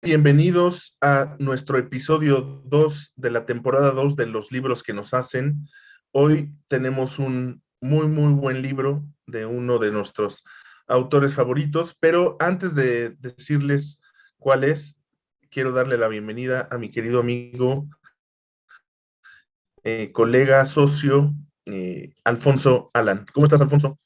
Bienvenidos a nuestro episodio 2 de la temporada 2 de los libros que nos hacen. Hoy tenemos un muy buen libro de uno de nuestros autores favoritos, pero antes de decirles cuál es, quiero darle la bienvenida a mi querido amigo, colega, socio, Alfonso Alan. ¿Cómo estás, Alfonso?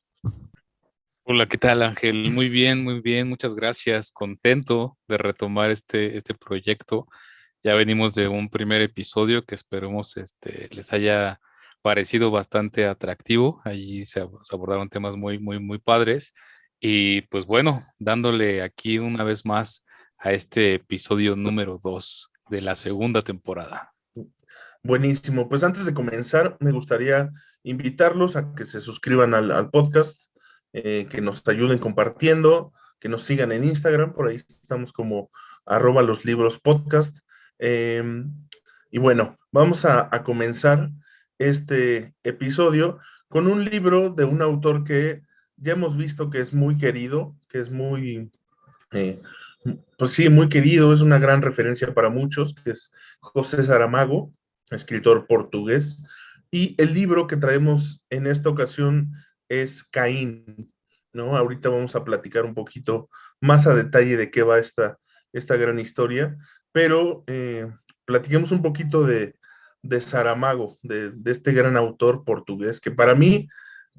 Hola, ¿qué tal, Ángel? Muy bien, muchas gracias. Contento de retomar este proyecto. Ya venimos de un primer episodio que esperemos les haya parecido bastante atractivo. Allí se abordaron temas muy padres. Y pues bueno, dándole aquí una vez más a este episodio número 2 de la segunda temporada. Buenísimo. Pues antes de comenzar, me gustaría invitarlos a que se suscriban al podcast, que nos ayuden compartiendo, que nos sigan en Instagram, por ahí estamos como @loslibrospodcast. Eh, y bueno, vamos a comenzar este episodio con un libro de un autor que ya hemos visto que es muy querido, que es eh, pues sí, muy querido, es una gran referencia para muchos, que es José Saramago, escritor portugués. Y el libro que traemos en esta ocasión es Caín, ¿no? Ahorita vamos a platicar un poquito más a detalle de qué va esta gran historia, pero platiquemos un poquito de Saramago, de este gran autor portugués, que para mí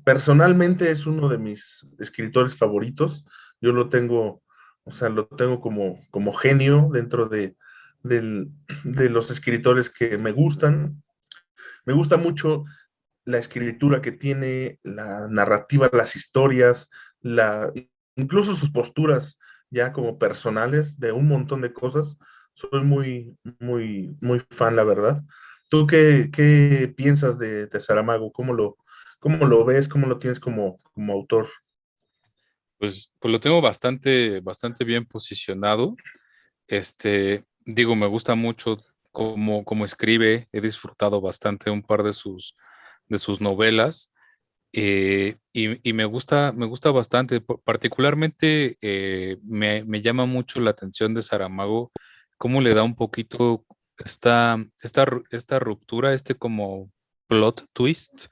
personalmente es uno de mis escritores favoritos. Yo lo tengo, o sea, lo tengo como genio dentro del- de los escritores que me gustan. Me gusta mucho la escritura que tiene, la narrativa, las historias, incluso sus posturas ya como personales de un montón de cosas. Soy muy fan, la verdad. ¿Tú qué piensas de Saramago? ¿Cómo lo ves? ¿Cómo lo tienes como autor? Pues lo tengo bastante bien posicionado. Digo, me gusta mucho cómo escribe, he disfrutado bastante un par de sus novelas, y me gusta bastante, particularmente me llama mucho la atención de Saramago, cómo le da un poquito esta ruptura, como plot twist,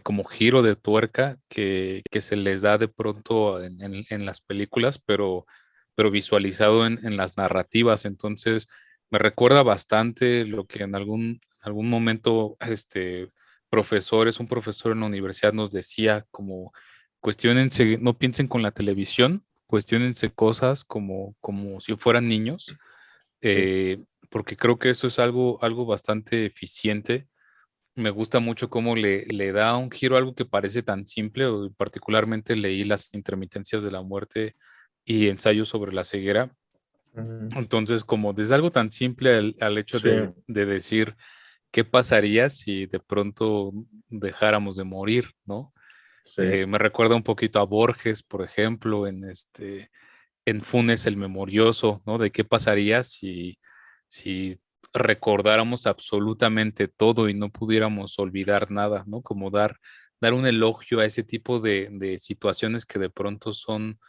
como giro de tuerca que se les da de pronto en las películas, pero visualizado en las narrativas. Entonces, me recuerda bastante lo que en algún momento un profesor en la universidad nos decía, como cuestionense, no piensen con la televisión, cuestionense cosas como si fueran niños, Sí. eh, porque creo que eso es algo bastante eficiente. Me gusta mucho cómo le da un giro a algo que parece tan simple, o particularmente leí Las intermitencias de la muerte y Ensayo sobre la ceguera. Ujú. Entonces, como desde algo tan simple al hecho Sí, de decir qué pasaría si de pronto dejáramos de morir, ¿no? sí. Me recuerda un poquito a Borges, por ejemplo, en Funes el Memorioso, ¿no? De qué pasaría si recordáramos absolutamente todo y no pudiéramos olvidar nada, ¿no? Como dar un elogio a ese tipo de situaciones que de pronto son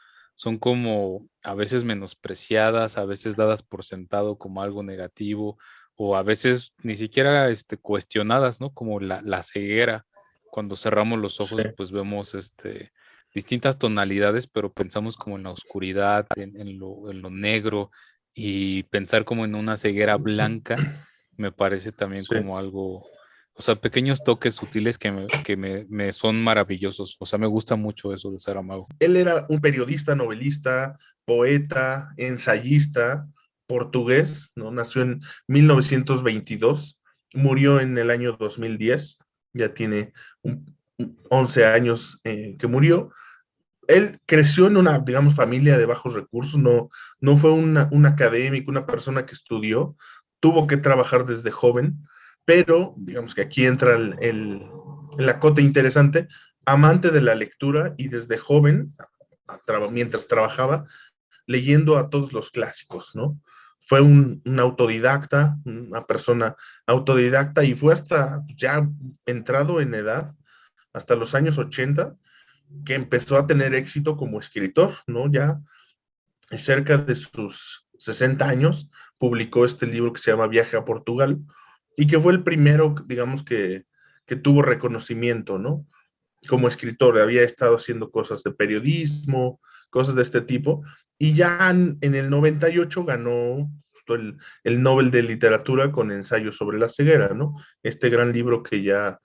como a veces menospreciadas, a veces dadas por sentado como algo negativo, o a veces ni siquiera cuestionadas, ¿no? Como la ceguera. Cuando cerramos los ojos, Sí. pues vemos distintas tonalidades, pero pensamos como en la oscuridad, en lo negro, y pensar como en una ceguera blanca me parece también Sí. como algo, o sea, pequeños toques sutiles que me son maravillosos. O sea, me gusta mucho eso de Saramago. Él era un periodista, novelista, poeta, ensayista portugués, ¿no? Nació en 1922, murió en el año 2010, ya tiene 11 años que murió. Él creció en una, digamos, familia de bajos recursos, no fue un académico, una persona que estudió, tuvo que trabajar desde joven, pero digamos que aquí entra el acote interesante, amante de la lectura y desde joven, mientras trabajaba, leyendo a todos los clásicos, ¿no? Fue un autodidacta, una persona autodidacta y fue hasta ya entrado en edad, hasta los años 80, que empezó a tener éxito como escritor, ¿no? Ya cerca de sus 60 años, publicó este libro que se llama Viaje a Portugal y que fue el primero, digamos, que tuvo reconocimiento, ¿no? Como escritor, había estado haciendo cosas de periodismo, cosas de este tipo, y ya en el 98 ganó el Nobel de Literatura con Ensayo sobre la ceguera, ¿no? Este gran libro que ya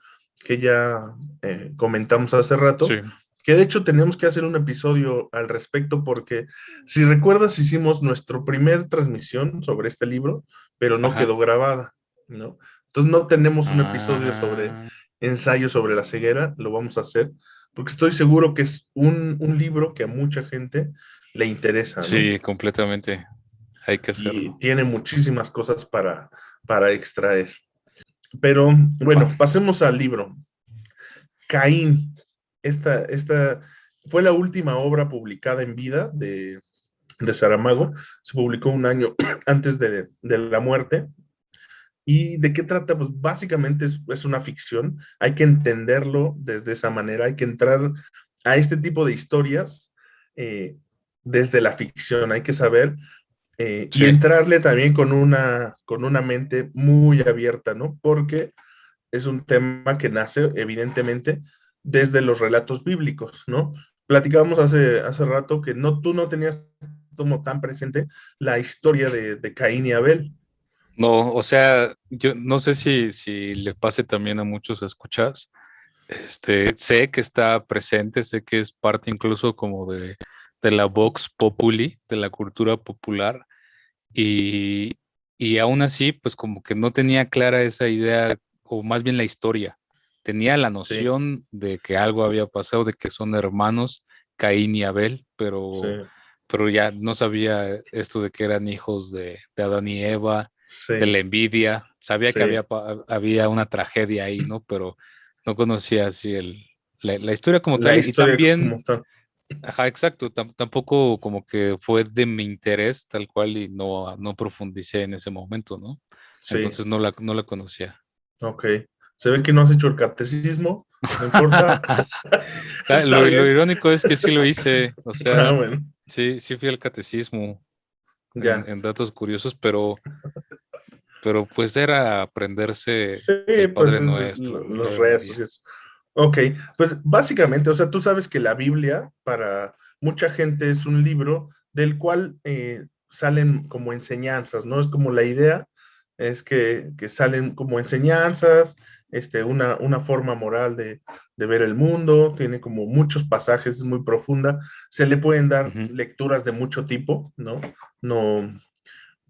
comentamos hace rato, Sí. que de hecho tenemos que hacer un episodio al respecto porque si recuerdas hicimos nuestra primer transmisión sobre este libro, pero no Ajá. quedó grabada, ¿no? Entonces no tenemos un episodio sobre Ah, ensayo sobre la ceguera, lo vamos a hacer, porque estoy seguro que es un libro que a mucha gente le interesa, ¿no? sí, completamente. Hay que Y hacerlo. tiene muchísimas cosas para extraer. Pero Va. bueno, pasemos al libro. Caín, esta fue la última obra publicada en vida de Saramago, se publicó un año antes de la muerte. ¿Y de qué trata? Pues básicamente es una ficción, hay que entenderlo desde esa manera, hay que entrar a este tipo de historias eh, desde la ficción, hay que saber y Sí. entrarle también con una mente muy abierta, ¿no? Porque es un tema que nace evidentemente desde los relatos bíblicos, ¿no? Platicábamos hace rato que tú no tenías como tan presente la historia de Caín y Abel. No, o sea, yo no sé si le pase también a muchos escuchas. Sé que está presente, sé que es parte incluso como de la Vox Populi, de la cultura popular, y, y aún así, pues como que no tenía clara esa idea, o más bien la historia. Tenía la Sí, noción de que algo había pasado, de que son hermanos, Caín y Abel, sí, pero ya no sabía esto de que eran hijos de Adán y Eva, de sí, la envidia. Sabía que sí. había una tragedia ahí, ¿no? Pero no conocía así la historia como La tal, y historia también. como tal. Ajá, exacto. Tampoco como que fue de mi interés tal cual y no profundicé en ese momento, ¿no? Sí, Entonces no la conocía. ok. Se ve que no has hecho el catecismo, no importa. O sea, Está lo bien. irónico es que sí lo hice, o Ah, sea, bueno, sí fui al catecismo ya. en datos curiosos, pero pues era aprenderse Sí, el pues Padre Nuestro, la los Ave rezos y María. eso. Ok, pues básicamente, o sea, tú sabes que la Biblia para mucha gente es un libro del cual salen como enseñanzas, ¿no? Es como la idea, es que salen como enseñanzas, una forma moral de ver el mundo, tiene como muchos pasajes, es muy profunda, se le pueden dar Ujú. lecturas de mucho tipo, ¿no? No,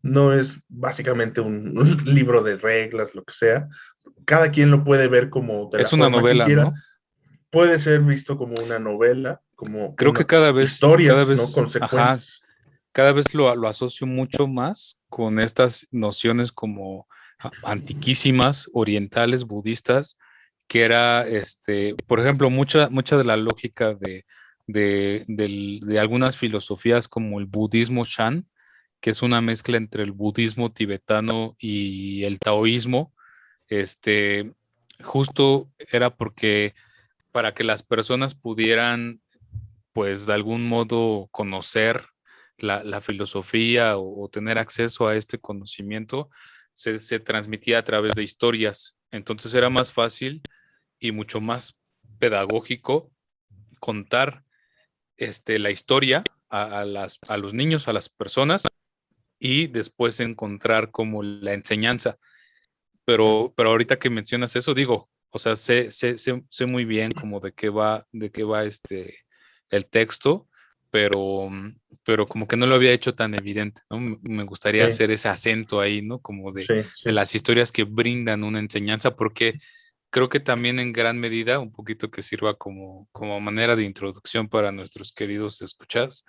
no es básicamente un libro de reglas, lo que sea. Cada quien lo puede ver como de la Es una forma que novela, quiera. ¿no? Puede ser visto como una novela, como Creo que una cada historias, ¿no? vez, ajá, Consecuentes. cada vez lo asocio mucho más con estas nociones como antiquísimas, orientales, budistas, que era, por ejemplo, mucha de la lógica de algunas filosofías como el budismo Shan, que es una mezcla entre el budismo tibetano y el taoísmo, este, justo era porque para que las personas pudieran pues de algún modo conocer la filosofía o tener acceso a este conocimiento, se transmitía a través de historias. Entonces era más fácil y mucho más pedagógico contar la historia a los niños, a las personas, y después encontrar como la enseñanza. Pero ahorita que mencionas eso, digo, o sea, sé muy bien como de qué va el texto, pero, pero como que no lo había hecho tan evidente, ¿no? Me gustaría Sí, hacer ese acento ahí, ¿no? Como sí, de sí, las historias que brindan una enseñanza, porque creo que también en gran medida, un poquito que sirva como manera de introducción para nuestros queridos escuchas,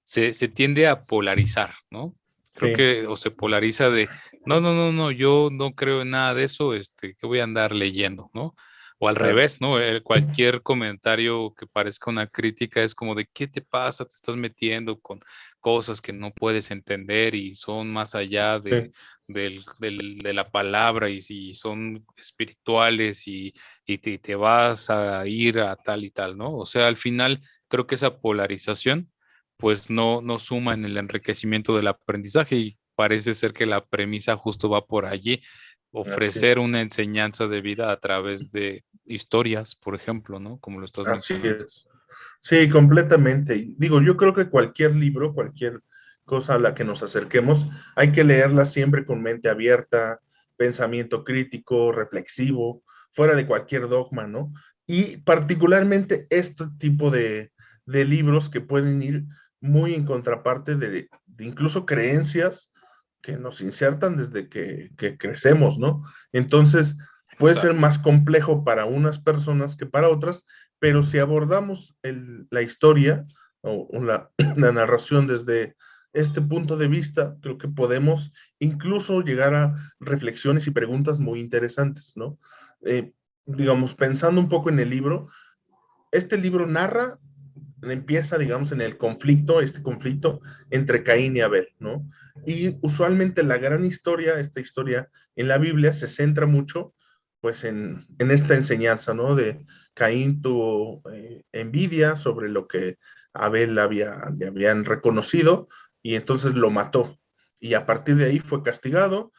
se tiende a polarizar, ¿no? Creo sí, que o se polariza de no, yo no creo en nada de eso, que voy a andar leyendo, ¿no? O al claro, revés, ¿no? Cualquier comentario que parezca una crítica es como de, ¿qué te pasa? Te estás metiendo con cosas que no puedes entender y son más allá sí, de la palabra y son espirituales y te vas a ir a tal y tal, ¿no? O sea, al final creo que esa polarización pues no suma en el enriquecimiento del aprendizaje y parece ser que la premisa justo va por allí, Así ofrecer es. una enseñanza de vida a través de historias, por ejemplo, ¿no? Como lo estás Así mencionando. es. Sí, completamente. Y digo, yo creo que cualquier libro, cualquier cosa a la que nos acerquemos, hay que leerla siempre con mente abierta, pensamiento crítico, reflexivo, fuera de cualquier dogma, ¿no? Y particularmente este tipo de libros que pueden ir muy en contraparte de incluso creencias que nos insertan desde que crecemos, ¿no? Entonces, puede ser Exacto. más complejo para unas personas que para otras, pero si abordamos la historia o la narración desde este punto de vista, creo que podemos incluso llegar a reflexiones y preguntas muy interesantes, ¿no? Eh, digamos, pensando un poco en el libro, este libro narra, empieza, digamos, en el conflicto, este conflicto entre Caín y Abel, ¿no? Y usualmente la gran historia, esta historia en la Biblia se centra mucho, pues, en esta enseñanza, ¿no? De Caín tuvo envidia sobre lo que Abel le habían reconocido y entonces lo mató. Y a partir de ahí fue castigado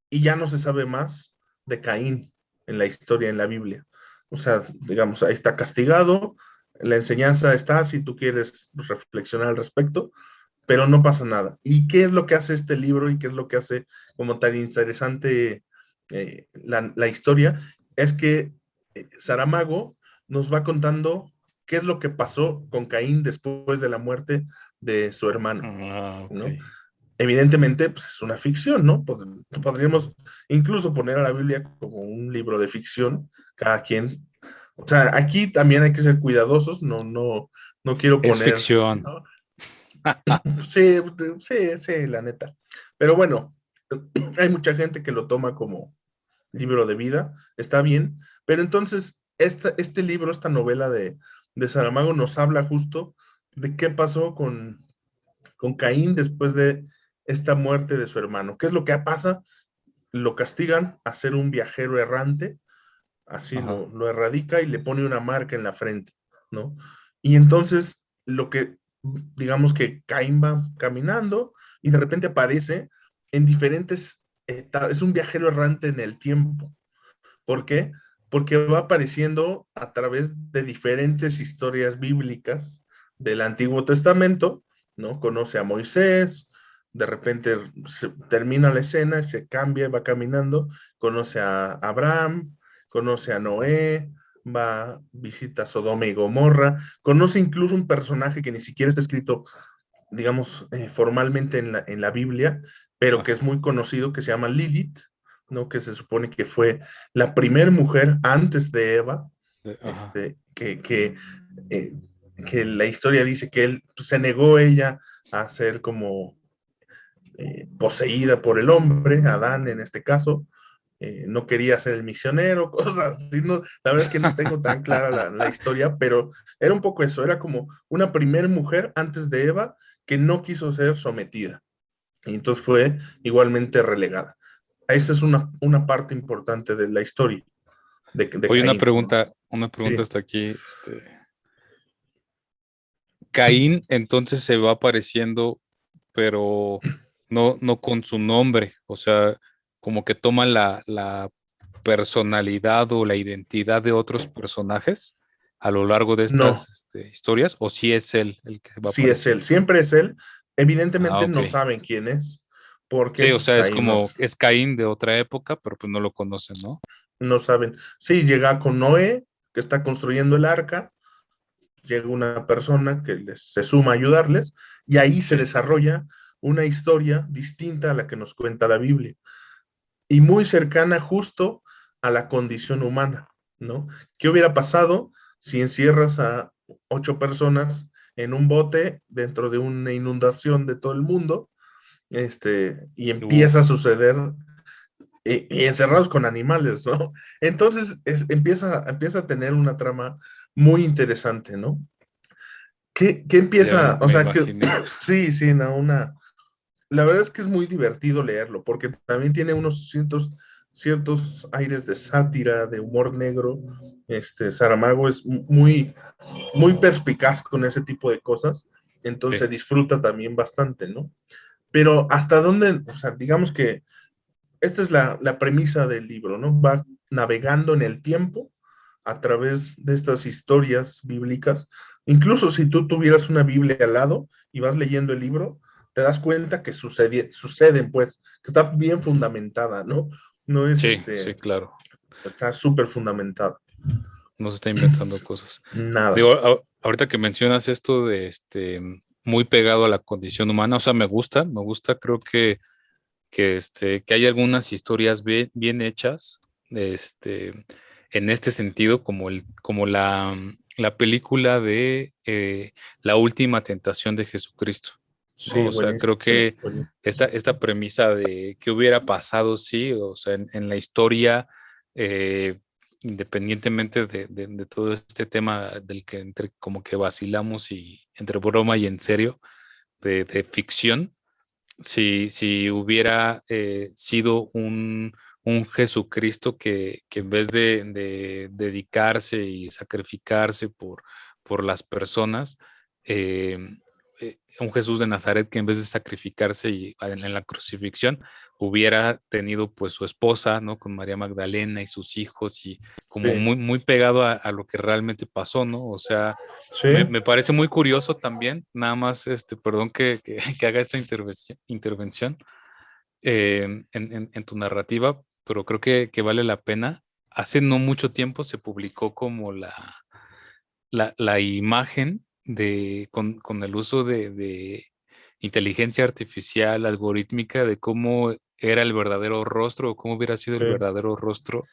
y ya no se sabe más de Caín en la historia, en la Biblia. O sea, digamos, ahí está castigado, la enseñanza está si tú quieres reflexionar al respecto, pero no pasa nada. ¿Y qué es lo que hace este libro y qué es lo que hace como tan interesante la historia? Es que Saramago nos va contando qué es lo que pasó con Caín después de la muerte de su hermano, Ah, ok. ¿no? Evidentemente, pues es una ficción, ¿no? Podríamos incluso poner a la Biblia como un libro de ficción, cada quien. O sea, aquí también hay que ser cuidadosos, no quiero Es poner, ficción. ¿no? Sí, sí, sí, la neta. Pero bueno, hay mucha gente que lo toma como libro de vida, está bien, pero entonces este libro, esta novela de Saramago nos habla justo de qué pasó con Caín después de esta muerte de su hermano. ¿Qué es lo que pasa? Lo castigan a ser un viajero errante, así Ajá. lo erradica y le pone una marca en la frente, ¿no? Y entonces digamos que Caín va caminando y de repente aparece en diferentes etapas, es un viajero errante en el tiempo. ¿Por qué? Porque va apareciendo a través de diferentes historias bíblicas del Antiguo Testamento, ¿no? Conoce a Moisés, de repente termina la escena, se cambia, va caminando, conoce a Abraham, conoce a Noé, visita Sodoma y Gomorra, conoce incluso un personaje que ni siquiera está escrito, digamos, formalmente en la Biblia, pero que es Ajá. muy conocido, que se llama Lilith, ¿no? Que se supone que fue la primera mujer antes de Eva, Ajá. este, eh, que la historia dice que él se negó ella a ser como poseída por el hombre, Adán en este caso, no quería ser el misionero, cosas así, no, la verdad es que no tengo tan clara la historia, pero era un poco eso, era como una primera mujer antes de Eva que no quiso ser sometida, y entonces fue igualmente relegada. Esa es una parte importante de la historia de Oye, Caín, ¿no? una pregunta Sí, hasta aquí. Caín entonces se va apareciendo, pero no con su nombre, o sea, como que toma la personalidad o la identidad de otros personajes a lo largo de no, estas historias, o si es él el que se va sí es él, apareciendo. siempre es él. Ah, Evidentemente ok. no saben quién es, porque Sí, o pues sea, es ahí no, como, es Caín de otra época, pero pues no lo conocen, ¿no? no saben. Sí, llega con Noé, que está construyendo el arca, llega una persona que se suma a ayudarles, y ahí se Sí. desarrolla una historia distinta a la que nos cuenta la Biblia, y muy cercana justo a la condición humana, ¿no? ¿Qué hubiera pasado si encierras a 8 personas en un bote dentro de una inundación de todo el mundo, y empieza a Uf, suceder, y encerrados con animales, ¿no? Entonces empieza a tener una trama muy interesante, ¿no? ¿Qué ya empieza? O me sea, que imaginé. sí, sí, no, la verdad es que es muy divertido leerlo, porque también tiene unos ciertos aires de sátira, de humor negro. Saramago es muy perspicaz con ese tipo de cosas. entonces Sí, se disfruta también bastante, ¿no? Pero hasta dónde, o sea, digamos que esta es la premisa del libro, ¿no? Va navegando en el tiempo a través de estas historias bíblicas. Incluso si tú tuvieras una Biblia al lado y vas leyendo el libro, te das cuenta que suceden, pues, que está bien fundamentada, ¿no? No es sí, sí, claro. está súper fundamentada. No se está inventando cosas. Nada. Digo, ahorita que mencionas esto de muy pegado a la condición humana, o sea, me gusta, creo que hay algunas historias bien, bien hechas, en este sentido, como la película de La última tentación de Jesucristo, ¿no? Sí, O sea, creo buenísimo. que esta premisa de qué hubiera pasado, sí, o sea, en la historia, eh, independientemente de todo este tema del que entre como que vacilamos y entre broma y en serio, de ficción, si hubiera sido un Jesucristo que en vez de dedicarse y sacrificarse por las personas, eh, un Jesús de Nazaret que en vez de sacrificarse en la crucifixión hubiera tenido pues su esposa, ¿no? Con María Magdalena y sus hijos y como Sí, muy, muy pegado a lo que realmente pasó, ¿no? O sea, sí, me parece muy curioso también, nada más, perdón que haga esta intervención en tu narrativa, pero creo que vale la pena. Hace no mucho tiempo se publicó como la imagen con el uso de inteligencia artificial algorítmica de cómo era el verdadero rostro o cómo hubiera sido el sí, verdadero rostro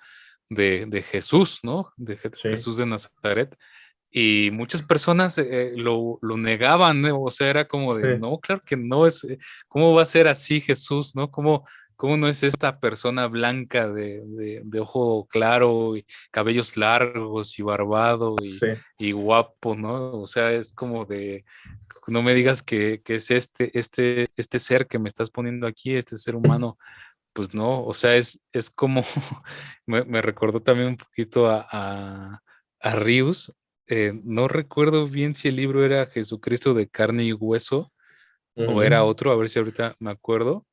de Jesús, ¿no? sí, Jesús de Nazaret. Y muchas personas lo negaban, ¿no? O sea, era como de, sí, no, claro que no es, ¿cómo va a ser así Jesús, ¿no? ¿Cómo no es esta persona blanca de ojo claro y cabellos largos y barbado sí, y guapo, ¿no? O sea, es como de, no me digas que es este ser que me estás poniendo aquí, este ser humano, pues no, o sea, es como, me recordó también un poquito a Rius. No recuerdo bien si el libro era Jesucristo de carne y hueso o era ujú, otro, a ver si ahorita me acuerdo,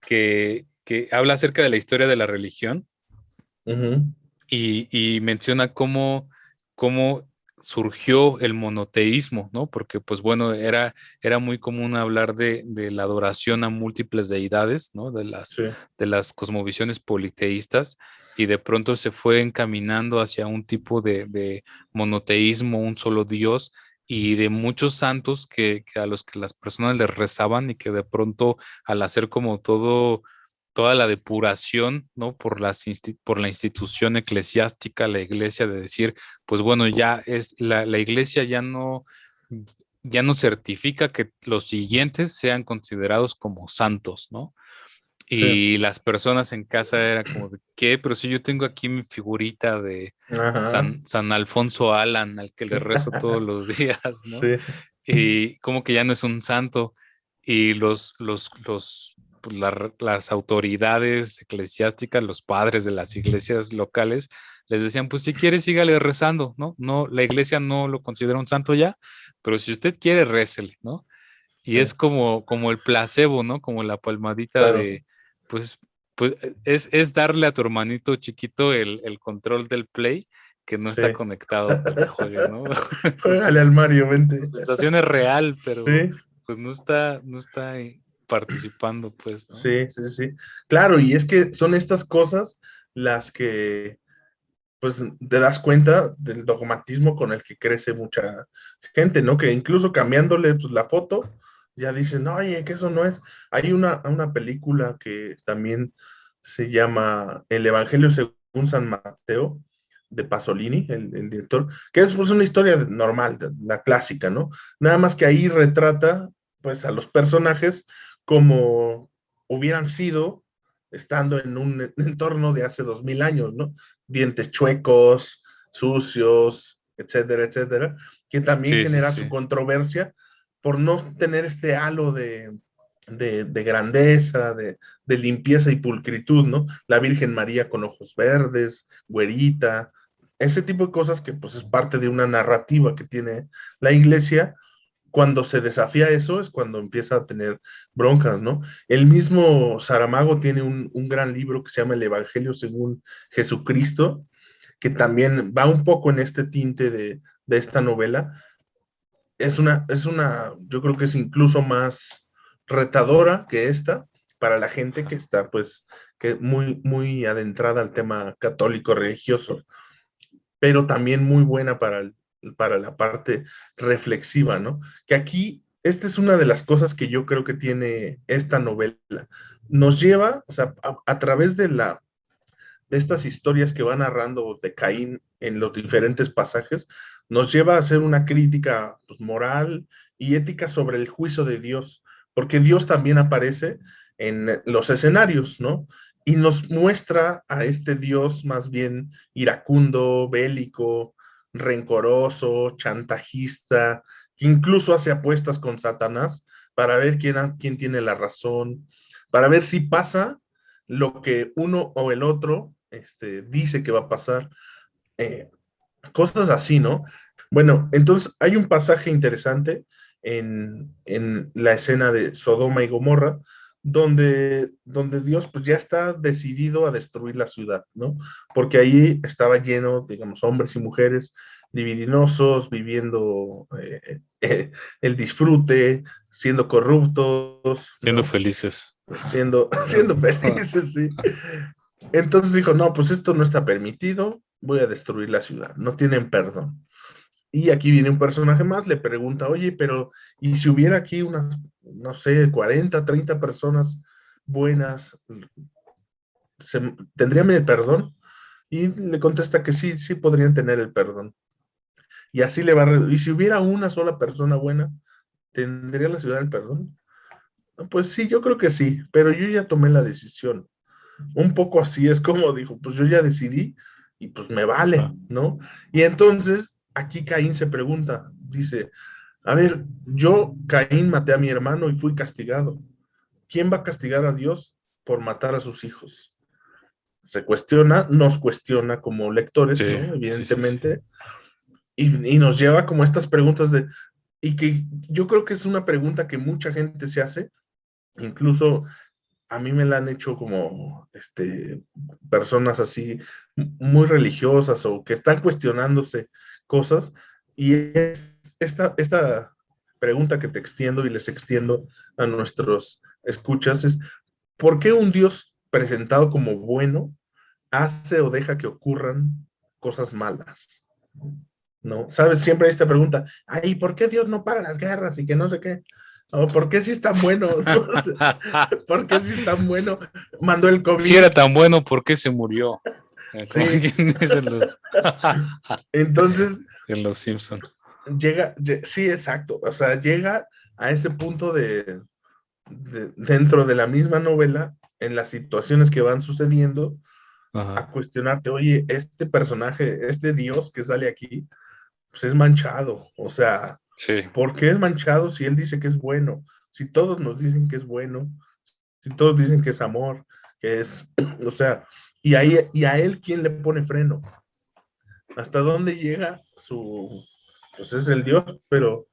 que habla acerca de la historia de la religión ujú, y menciona cómo surgió el monoteísmo, ¿no? Porque, pues bueno, era muy común hablar de la adoración a múltiples deidades, ¿no? sí, De las cosmovisiones politeístas, y de pronto se fue encaminando hacia un tipo de monoteísmo, un solo Dios, y de muchos santos que a los que las personas les rezaban y que de pronto al hacer como toda la depuración, ¿no? Por la institución eclesiástica, la iglesia, de decir, pues bueno, ya es la iglesia ya no certifica que los siguientes sean considerados como santos, ¿no? sí, Y las personas en casa era como de, ¿qué? Pero si yo tengo aquí mi figurita de ajá, San Alfonso Alan, al que le rezo todos los días, ¿no? sí, Y como que ya no es un santo. Y pues, las autoridades eclesiásticas, los padres de las iglesias locales, les decían, pues si quiere, sígale rezando, ¿no? No, la iglesia no lo considera un santo ya, pero si usted quiere, récele, ¿no? Y sí, es como el placebo, ¿no? Como la palmadita claro, de, pues, pues es darle a tu hermanito chiquito el control del play que no sí. está conectado para que juegue, ¿no? Juégale Entonces, al Mario, vente. tu sensación es real, pero Sí, pues no está ahí participando, pues, ¿no? sí, sí, sí. Claro, y es que son estas cosas las que, pues, te das cuenta del dogmatismo con el que crece mucha gente, ¿no? Que incluso cambiándole, pues, la foto, ya dicen, no, oye, que eso no es. Hay una película que también se llama El Evangelio según San Mateo, de Pasolini, el director, que es pues una historia normal, la clásica, ¿no? Nada más que ahí retrata, pues, a los personajes como hubieran sido estando en un entorno de hace 2000 años, ¿no? Dientes chuecos, sucios, etcétera, etcétera, que también Sí, sí, genera su sí. controversia por no tener este halo de grandeza, de limpieza y pulcritud, ¿no? La Virgen María con ojos verdes, güerita, ese tipo de cosas que pues es parte de una narrativa que tiene la iglesia, cuando se desafía eso es cuando empieza a tener broncas, ¿no? El mismo Saramago tiene un gran libro que se llama El Evangelio según Jesucristo, que también va un poco en este tinte de esta novela. Yo creo que es incluso más retadora que esta para la gente que está, pues, que muy, muy adentrada al tema católico religioso, pero también muy buena para la parte reflexiva, ¿no? Que aquí, esta es una de las cosas que yo creo que tiene esta novela. Nos lleva, o sea, a través de estas historias que va narrando de Caín en los diferentes pasajes, nos lleva a hacer una crítica, pues, moral y ética sobre el juicio de Dios, porque Dios también aparece en los escenarios, ¿no? Y nos muestra a este Dios más bien iracundo, bélico, rencoroso, chantajista, que incluso hace apuestas con Satanás para ver quién tiene la razón, para ver si pasa lo que uno o el otro dice que va a pasar, eh, cosas así, ¿no? Bueno, entonces hay un pasaje interesante en la escena de Sodoma y Gomorra, donde Dios pues ya está decidido a destruir la ciudad, ¿no? Porque ahí estaba lleno, digamos, hombres y mujeres libidinosos, viviendo el disfrute, siendo corruptos, Siendo ¿no? felices. Siendo felices, sí. Entonces dijo, no, pues esto no está permitido, voy a destruir la ciudad, no tienen perdón. Y aquí viene un personaje más, le pregunta, oye, pero ¿y si hubiera aquí unas, no sé, 40, 30 personas buenas, tendrían el perdón? Y le contesta que sí, sí podrían tener el perdón. Y así le va a... ¿Y si hubiera una sola persona buena, tendría la ciudad el perdón? Pues sí, yo creo que sí, pero yo ya tomé la decisión. Un poco así es como dijo, pues yo ya decidí y pues me vale, Ah, ¿no? Y entonces aquí Caín se pregunta, dice, a ver, yo Caín maté a mi hermano y fui castigado. ¿Quién va a castigar a Dios por matar a sus hijos? Se cuestiona, nos cuestiona como lectores, sí, ¿no? sí, sí, sí. Evidentemente, y nos lleva como estas preguntas y que yo creo que es una pregunta que mucha gente se hace, incluso a mí me la han hecho como personas así muy religiosas o que están cuestionándose cosas. Y esta pregunta que te extiendo y les extiendo a nuestros escuchas es, ¿por qué un Dios presentado como bueno hace o deja que ocurran cosas malas? ¿No? ¿Sabes? Siempre hay esta pregunta, ay, ¿por qué Dios no para las guerras y que no sé qué? O ¿por qué si es tan bueno? ¿Por qué si es tan bueno? Mandó el Si era COVID. tan bueno, ¿por qué se murió? Como Sí. quien dice Entonces, en los Simpson. sí, exacto. O sea, llega a ese punto dentro de la misma novela, en las situaciones que van sucediendo, a Ajá. cuestionarte, oye, este personaje, este Dios que sale aquí, pues es manchado. O sea, Sí, ¿por qué es manchado si él dice que es bueno? Si todos nos dicen que es bueno, si todos dicen que es amor, que es, o sea, y a él, ¿quién le pone freno? ¿Hasta dónde llega pues es el Dios, pero,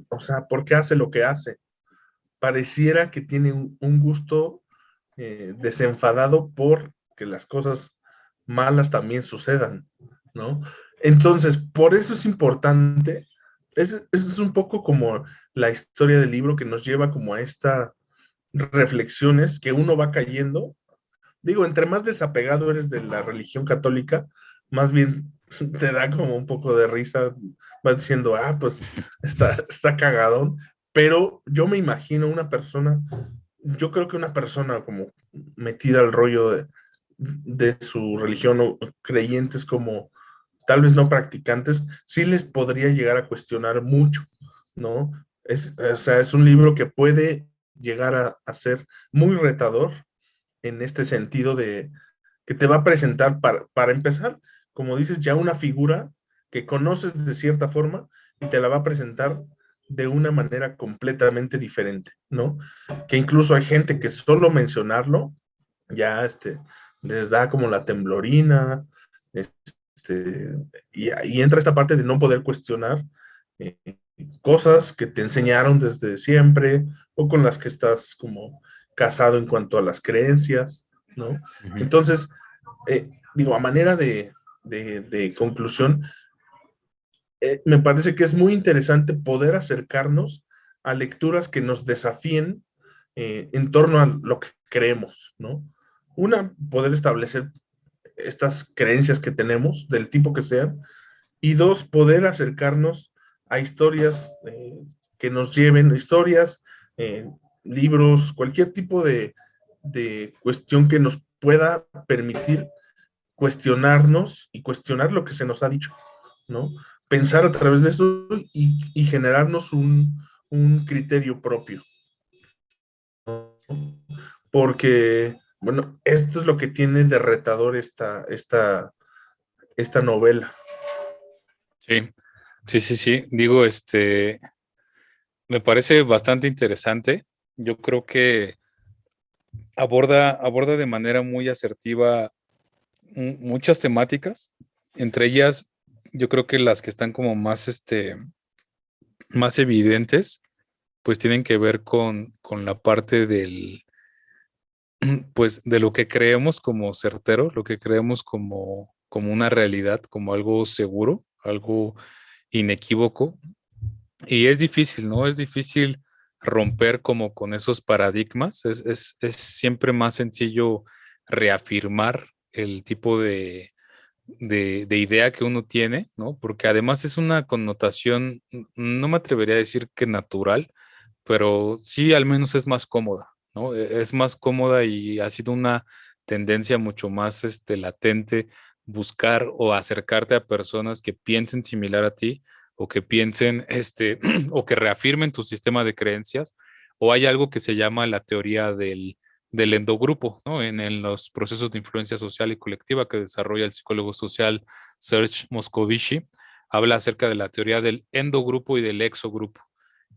o sea, ¿por qué hace lo que hace? Pareciera que tiene un gusto desenfadado por que las cosas malas también sucedan, ¿no? Entonces, por eso es importante, es un poco como la historia del libro que nos lleva como a estas reflexiones que uno va cayendo. Digo, entre más desapegado eres de la religión católica, más bien te da como un poco de risa, vas diciendo, ah, pues está cagadón, pero yo me imagino una persona, yo creo que una persona como metida al rollo de su religión o creyentes como tal vez no practicantes, sí les podría llegar a cuestionar mucho, ¿no? O sea, es un libro que puede llegar a ser muy retador en este sentido de que te va a presentar para empezar, como dices, ya una figura que conoces de cierta forma y te la va a presentar de una manera completamente diferente, ¿no? Que incluso hay gente que solo mencionarlo ya les da como la temblorina, este, y entra esta parte de no poder cuestionar eh, cosas que te enseñaron desde siempre o con las que estás como casado en cuanto a las creencias, ¿no? Ujú. Entonces, digo, a manera de conclusión, me parece que es muy interesante poder acercarnos a lecturas que nos desafíen en torno a lo que creemos, ¿no? Una, poder establecer estas creencias que tenemos, del tipo que sean, y dos, poder acercarnos a historias que nos lleven, historias, eh, libros, cualquier tipo de cuestión que nos pueda permitir cuestionarnos y cuestionar lo que se nos ha dicho, ¿no? Pensar a través de eso y generarnos un criterio propio, ¿no? Porque, bueno, esto es lo que tiene de retador esta novela. Sí, sí, sí, sí. Digo, me parece bastante interesante. Yo creo que aborda de manera muy asertiva muchas temáticas. Entre ellas, yo creo que las que están como más, más evidentes, pues tienen que ver con la parte pues, de lo que creemos como certero, lo que creemos como una realidad, como algo seguro, algo inequívoco. Y es difícil, ¿no? Es difícil romper como con esos paradigmas. Es siempre más sencillo reafirmar el tipo de idea que uno tiene, ¿no? Porque además es una connotación, no me atrevería a decir que natural, pero sí al menos es más cómoda, ¿no? Es más cómoda y ha sido una tendencia mucho más latente buscar o acercarte a personas que piensen similar a ti o que piensen, o que reafirmen tu sistema de creencias, o hay algo que se llama la teoría del endogrupo, ¿no? En los procesos de influencia social y colectiva que desarrolla el psicólogo social Serge Moscovici, habla acerca de la teoría del endogrupo y del exogrupo.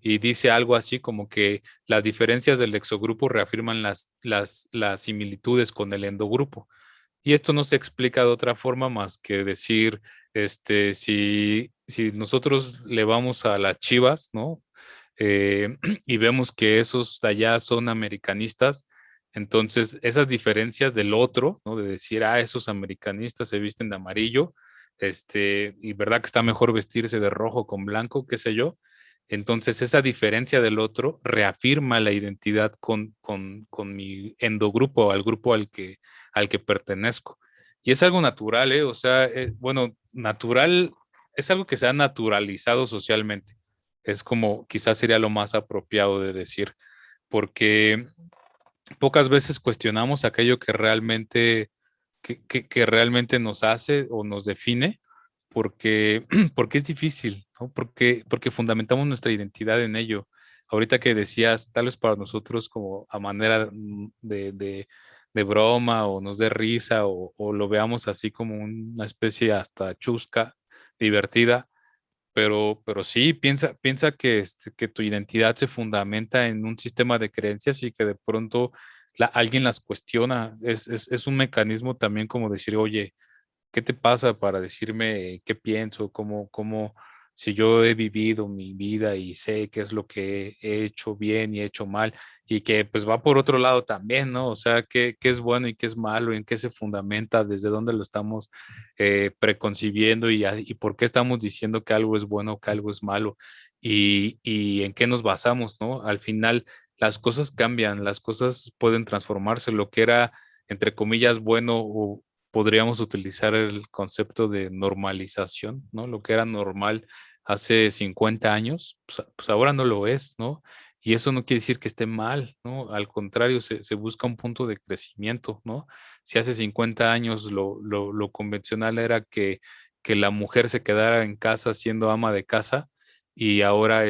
Y dice algo así como que las diferencias del exogrupo reafirman las similitudes con el endogrupo. Y esto no se explica de otra forma más que decir, si nosotros le vamos a las Chivas, ¿no? Y vemos que esos de allá son americanistas, entonces esas diferencias del otro, ¿no? De decir, esos americanistas se visten de amarillo, y verdad que está mejor vestirse de rojo con blanco, qué sé yo. Entonces esa diferencia del otro reafirma la identidad con mi endogrupo, al grupo al que pertenezco. Y es algo natural, ¿eh? O sea, bueno, natural es algo que se ha naturalizado socialmente. Es como quizás sería lo más apropiado de decir, porque pocas veces cuestionamos aquello que realmente nos hace o nos define, porque, porque es difícil, ¿no? Porque fundamentamos nuestra identidad en ello. Ahorita que decías, tal vez para nosotros como a manera de broma o nos dé risa o lo veamos así como una especie hasta chusca, divertida, pero sí, piensa que tu identidad se fundamenta en un sistema de creencias y que de pronto alguien las cuestiona. Es un mecanismo también como decir, oye, ¿qué te pasa para decirme qué pienso? Si yo he vivido mi vida y sé qué es lo que he hecho bien y he hecho mal, y que pues va por otro lado también, ¿no? O sea, qué es bueno y qué es malo, en qué se fundamenta, desde dónde lo estamos preconcibiendo y por qué estamos diciendo que algo es bueno o que algo es malo y en qué nos basamos, ¿no? Al final las cosas cambian, las cosas pueden transformarse, lo que era entre comillas bueno o podríamos utilizar el concepto de normalización, ¿no? Lo que era normal hace 50 años, pues ahora no lo es, ¿no? Y eso no quiere decir que esté mal, ¿no? Al contrario, se busca un punto de crecimiento, ¿no? Si hace 50 años lo convencional era que la mujer se quedara en casa siendo ama de casa y ahora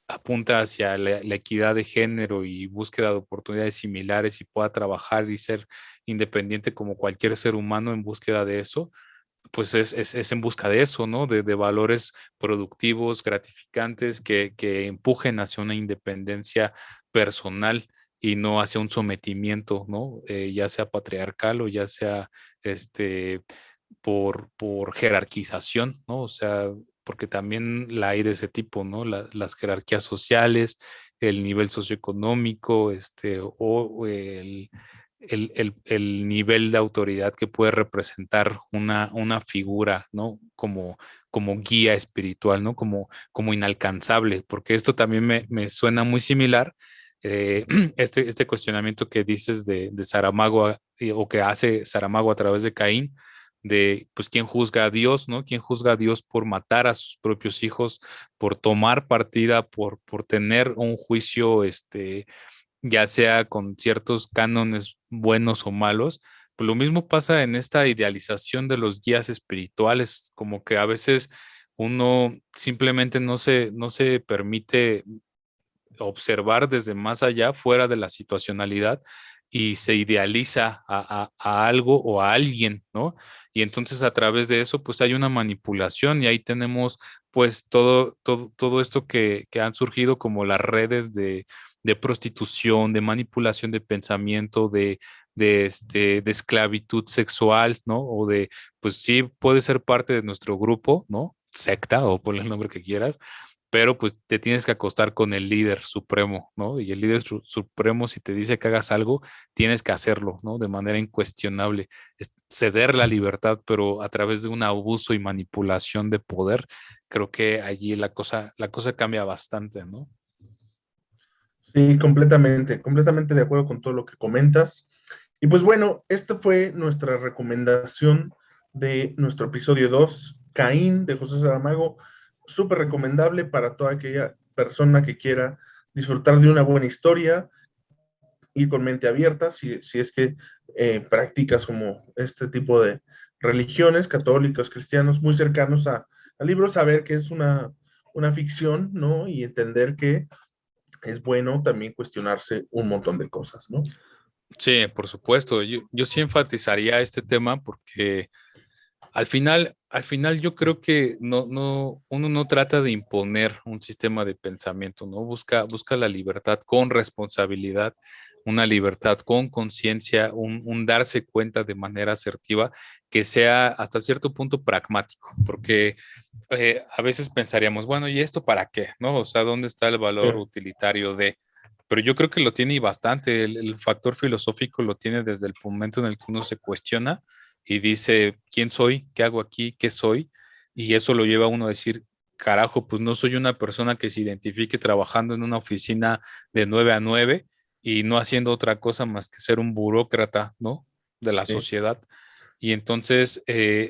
apunta hacia la equidad de género y búsqueda de oportunidades similares y pueda trabajar y ser independiente como cualquier ser humano en búsqueda de eso, pues es en busca de eso, ¿no? De valores productivos, gratificantes, que empujen hacia una independencia personal y no hacia un sometimiento, ¿no? Ya sea patriarcal o ya sea este, por jerarquización, ¿no? O sea, porque también la hay de ese tipo, ¿no? Las jerarquías sociales, el nivel socioeconómico, o el nivel de autoridad que puede representar una figura, ¿no? Como guía espiritual, ¿no? Como inalcanzable, porque esto también me suena muy similar. Este cuestionamiento que dices de Saramago, o que hace Saramago a través de Caín, de pues quién juzga a Dios, ¿no? ¿Quién juzga a Dios por matar a sus propios hijos, por tomar partida, por tener un juicio, ya sea con ciertos cánones buenos o malos? Pues lo mismo pasa en esta idealización de los guías espirituales, como que a veces uno simplemente no se permite observar desde más allá, fuera de la situacionalidad, y se idealiza a algo o a alguien, ¿no? Y entonces a través de eso, pues hay una manipulación, y ahí tenemos pues todo esto que han surgido como las redes de prostitución, de manipulación de pensamiento, de esclavitud sexual, ¿no? O pues sí, puede ser parte de nuestro grupo, ¿no? Secta, o ponle el nombre que quieras, pero pues te tienes que acostar con el líder supremo, ¿no? Y el líder supremo, si te dice que hagas algo, tienes que hacerlo, ¿no? De manera incuestionable. Ceder la libertad, pero a través de un abuso y manipulación de poder, creo que allí la cosa cambia bastante, ¿no? Sí, completamente, completamente de acuerdo con todo lo que comentas. Y pues bueno, esta fue nuestra recomendación de nuestro episodio 2, Caín, de José Saramago. Súper recomendable para toda aquella persona que quiera disfrutar de una buena historia, y con mente abierta, si es que practicas como este tipo de religiones, católicos, cristianos, muy cercanos al libro, saber que es una ficción, ¿no? Y entender que es bueno también cuestionarse un montón de cosas, ¿no? Sí, por supuesto. Yo sí enfatizaría este tema porque al final yo creo que uno no trata de imponer un sistema de pensamiento, ¿no? Busca la libertad con responsabilidad, una libertad con conciencia, un darse cuenta de manera asertiva, que sea hasta cierto punto pragmático, porque a veces pensaríamos, bueno, ¿y esto para qué? ¿No? O sea, ¿dónde está el valor Sí, utilitario de? Pero yo creo que lo tiene, y bastante. El factor filosófico lo tiene desde el momento en el que uno se cuestiona y dice, ¿quién soy? ¿Qué hago aquí? ¿Qué soy? Y eso lo lleva a uno a decir, carajo, pues no soy una persona que se identifique trabajando en una oficina de 9 a 9 y no haciendo otra cosa más que ser un burócrata, ¿no? De la sí. sociedad. Y entonces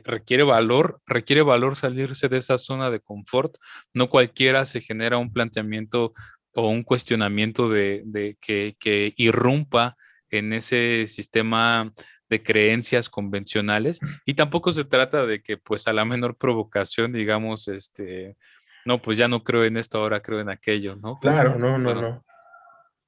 requiere valor salirse de esa zona de confort. No cualquiera se genera un planteamiento o un cuestionamiento de que irrumpa en ese sistema de creencias convencionales, y tampoco se trata de que pues a la menor provocación digamos, no, pues ya no creo en esto, ahora creo en aquello, ¿no? Porque Claro, no, no, bueno,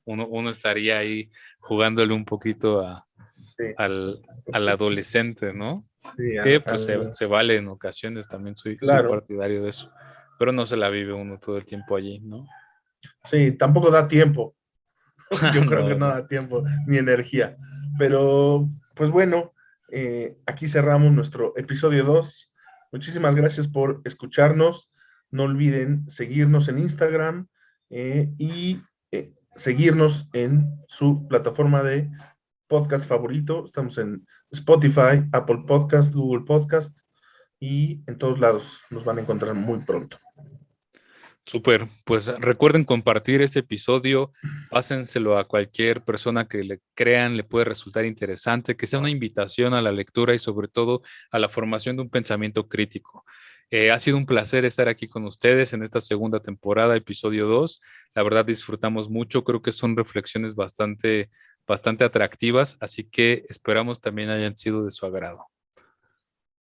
no. uno estaría ahí jugándole un poquito Sí, al adolescente, ¿no? sí, Que pues se vale en ocasiones, también soy claro. partidario de eso, pero no se la vive uno todo el tiempo allí, ¿no? Sí, tampoco da tiempo. Yo creo que No, no no. da tiempo ni energía. Pero, pues bueno, aquí cerramos nuestro episodio 2. Muchísimas gracias por escucharnos. No olviden seguirnos en Instagram, y seguirnos en su plataforma de podcast favorito. Estamos en Spotify, Apple Podcast, Google Podcast, y en todos lados nos van a encontrar muy pronto. Súper, pues recuerden compartir este episodio, pásenselo a cualquier persona que le crean le puede resultar interesante, que sea una invitación a la lectura y sobre todo a la formación de un pensamiento crítico. Ha sido un placer estar aquí con ustedes en esta segunda temporada, episodio 2. La verdad disfrutamos mucho, creo que son reflexiones bastante, bastante atractivas, así que esperamos también hayan sido de su agrado.